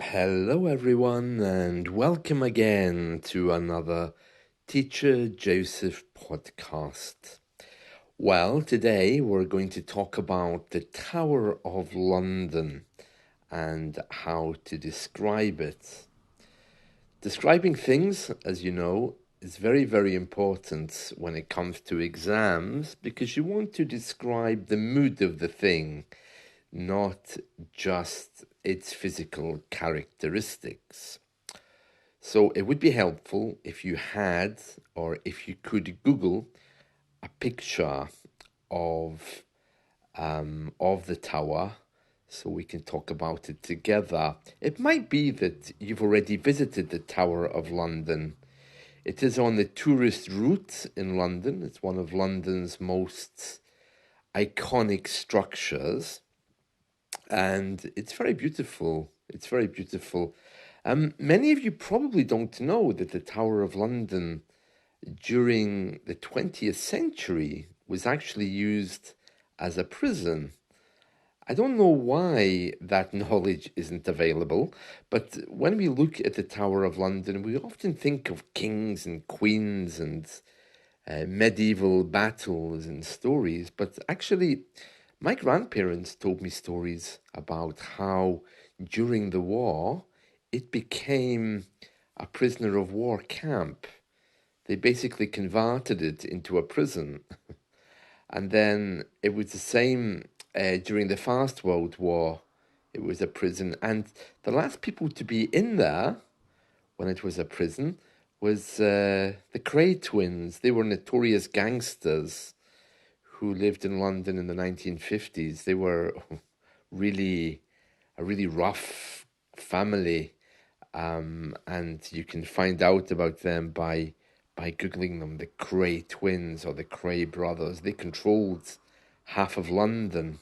Hello, everyone, and welcome again to another Teacher Joseph podcast. Well, today we're going to talk about the Tower of London and how to describe it. Describing things, as you know, is very, very important when it comes to exams because you want to describe the mood of the thing, not just its physical characteristics. So it would be helpful if you had, or if you could Google a picture of the tower, so we can talk about it together. It might be that you've already visited the Tower of London. It is on the tourist route in London. It's one of London's most iconic structures, and it's very beautiful. It's very beautiful. Many of you probably don't know that the Tower of London during the 20th century was actually used as a prison. I don't know why that knowledge isn't available, but when we look at the Tower of London, we often think of kings and queens and medieval battles and stories, but actually, my grandparents told me stories about how during the war it became a prisoner of war camp. They basically converted it into a prison. And then it was the same during the First World War. It was a prison. And the last people to be in there when it was a prison was the Kray twins. They were notorious gangsters who lived in London in the 1950s. They were really a really rough family, and you can find out about them by googling them. The Kray twins or the Kray brothers. They controlled half of London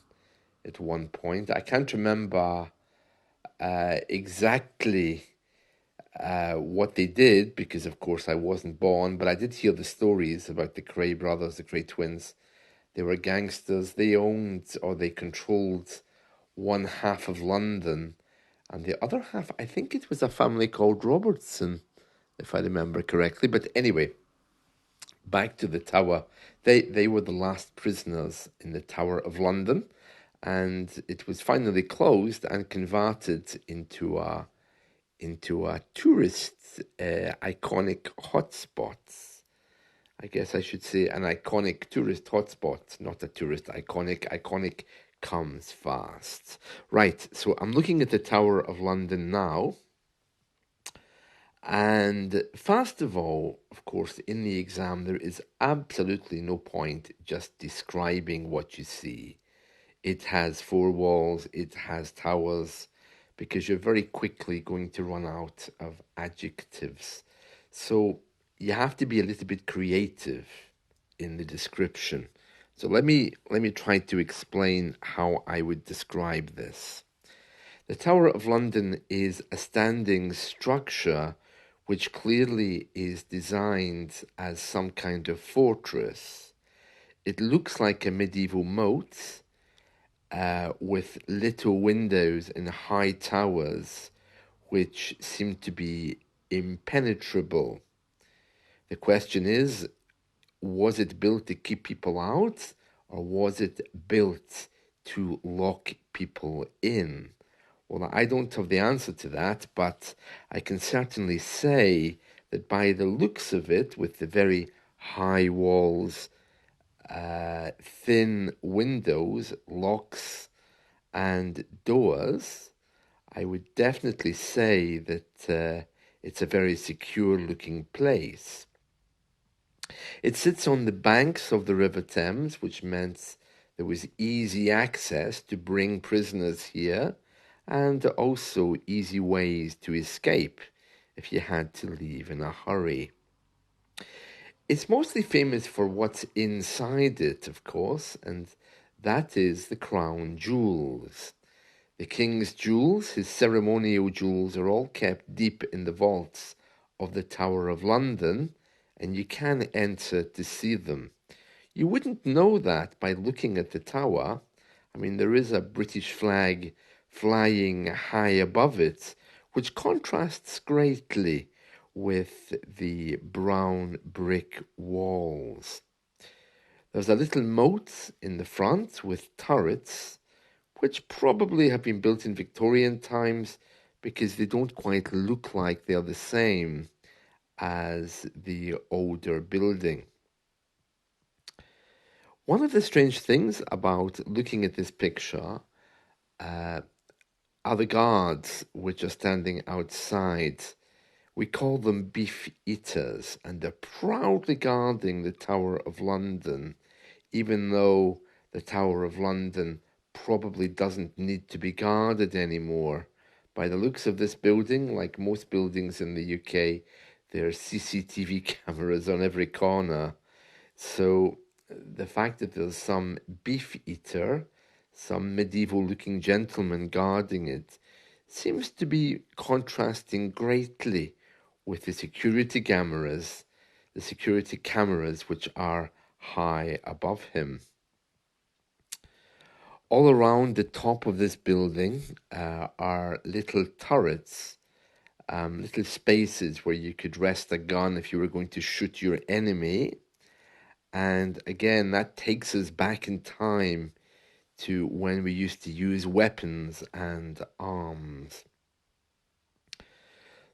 at one point. I can't remember exactly what they did because, of course, I wasn't born, but I did hear the stories about the Kray brothers, the Kray twins. They were gangsters. They owned or they controlled one half of London, and the other half, I think it was a family called Robertson, if I remember correctly. But anyway, back to the tower. They were the last prisoners in the Tower of London, and it was finally closed and converted into a tourist iconic hotspot. I guess I should say an iconic tourist hotspot, not a tourist iconic. Iconic comes fast. Right, so I'm looking at the Tower of London now. And first of all, of course, in the exam, there is absolutely no point just describing what you see. It has four walls, it has towers, because you're very quickly going to run out of adjectives. So you have to be a little bit creative in the description. So let me try to explain how I would describe this. The Tower of London is a standing structure which clearly is designed as some kind of fortress. It looks like a medieval moat with little windows and high towers which seem to be impenetrable. The question is, was it built to keep people out, or was it built to lock people in? Well, I don't have the answer to that, but I can certainly say that by the looks of it, with the very high walls, thin windows, locks, and doors, I would definitely say that it's a very secure looking place. It sits on the banks of the River Thames, which meant there was easy access to bring prisoners here and also easy ways to escape if you had to leave in a hurry. It's mostly famous for what's inside it, of course, and that is the crown jewels. The king's jewels, his ceremonial jewels, are all kept deep in the vaults of the Tower of London, and you can enter to see them. You wouldn't know that by looking at the tower. I mean, there is a British flag flying high above it, which contrasts greatly with the brown brick walls. There's a little moat in the front with turrets, which probably have been built in Victorian times because they don't quite look like they're the same as the older building. One of the strange things about looking at this picture are the guards which are standing outside. We call them beef eaters, and they're proudly guarding the Tower of London, even though the Tower of London probably doesn't need to be guarded anymore. By the looks of this building, like most buildings in the UK, there are CCTV cameras on every corner. So the fact that there's some beef eater, some medieval looking gentleman guarding it, seems to be contrasting greatly with the security cameras which are high above him. All around the top of this building are little turrets, little spaces where you could rest a gun if you were going to shoot your enemy. And again, that takes us back in time to when we used to use weapons and arms.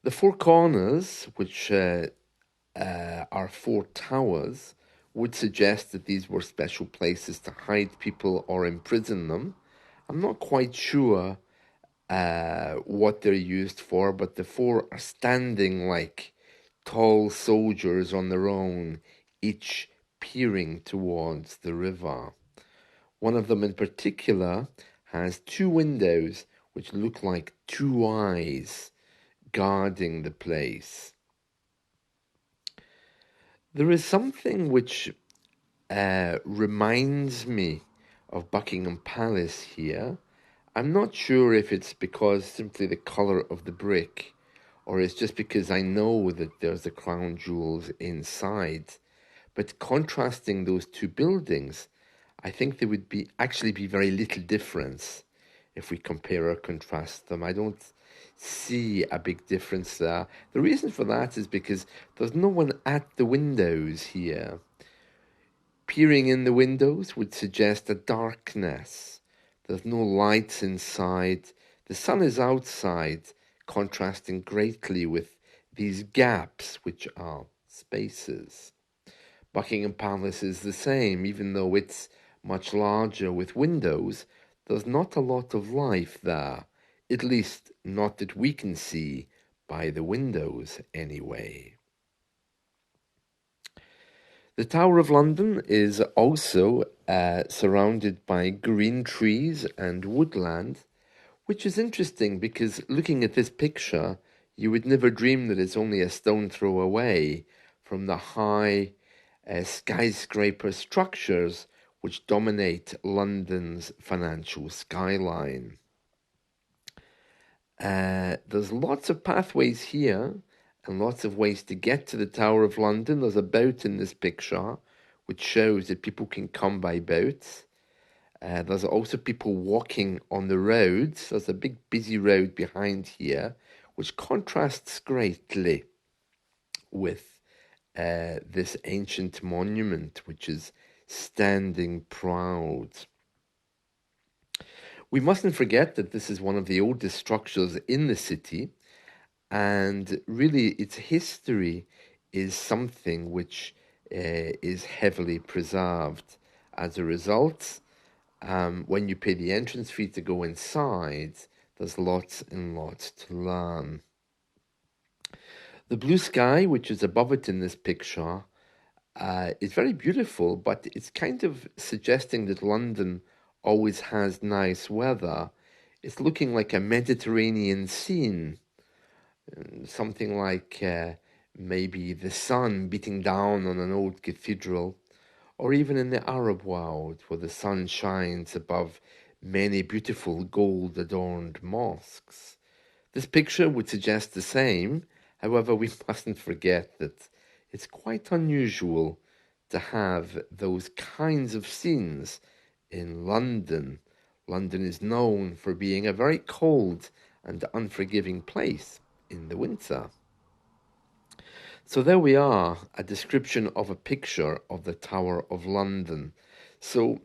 The four corners, which are four towers, would suggest that these were special places to hide people or imprison them. I'm not quite sure what they're used for, but the four are standing like tall soldiers on their own, each peering towards the river. One of them in particular has two windows which look like two eyes guarding the place. There is something which reminds me of Buckingham Palace here. I'm not sure if it's because simply the colour of the brick, or it's just because I know that there's the crown jewels inside. But contrasting those two buildings, I think there would actually be very little difference if we compare or contrast them. I don't see a big difference there. The reason for that is because there's no one at the windows here. Peering in the windows would suggest a darkness. There's no lights inside. The sun is outside, contrasting greatly with these gaps, which are spaces. Buckingham Palace is the same, even though it's much larger with windows. There's not a lot of life there, at least not that we can see by the windows anyway. The Tower of London is also surrounded by green trees and woodland, which is interesting because looking at this picture, you would never dream that it's only a stone throw away from the high skyscraper structures which dominate London's financial skyline. There's lots of pathways here and lots of ways to get to the Tower of London. There's a boat in this picture which shows that people can come by boats. There's also people walking on the roads. There's a big busy road behind here which contrasts greatly with this ancient monument which is standing proud. We mustn't forget that this is one of the oldest structures in the city, and really its history is something which is heavily preserved. As a result, when you pay the entrance fee to go inside, there's lots and lots to learn. The blue sky, which is above it in this picture, is very beautiful, but it's kind of suggesting that London always has nice weather. It's looking like a Mediterranean scene, something like maybe the sun beating down on an old cathedral, or even in the Arab world where the sun shines above many beautiful gold-adorned mosques. This picture would suggest the same. However, we mustn't forget that it's quite unusual to have those kinds of scenes in London. London is known for being a very cold and unforgiving place in the winter. So there we are, a description of a picture of the Tower of London. So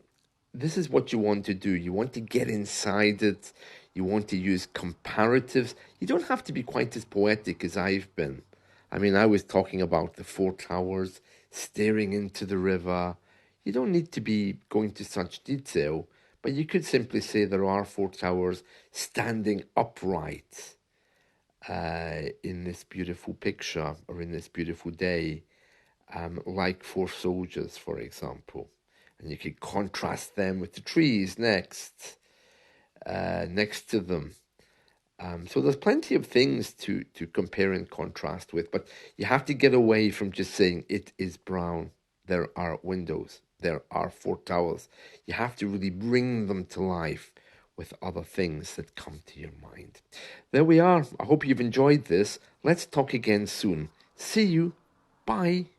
this is what you want to do. You want to get inside it. You want to use comparatives. You don't have to be quite as poetic as I've been. I mean, I was talking about the four towers staring into the river. You don't need to be going to such detail, but you could simply say there are four towers standing upright in this beautiful picture or in this beautiful day, like four soldiers, for example. And you could contrast them with the trees next to them. So there's plenty of things to compare and contrast with, but you have to get away from just saying it is brown. There are windows. There are four towers. You have to really bring them to life with other things that come to your mind. There we are. I hope you've enjoyed this. Let's talk again soon. See you. Bye.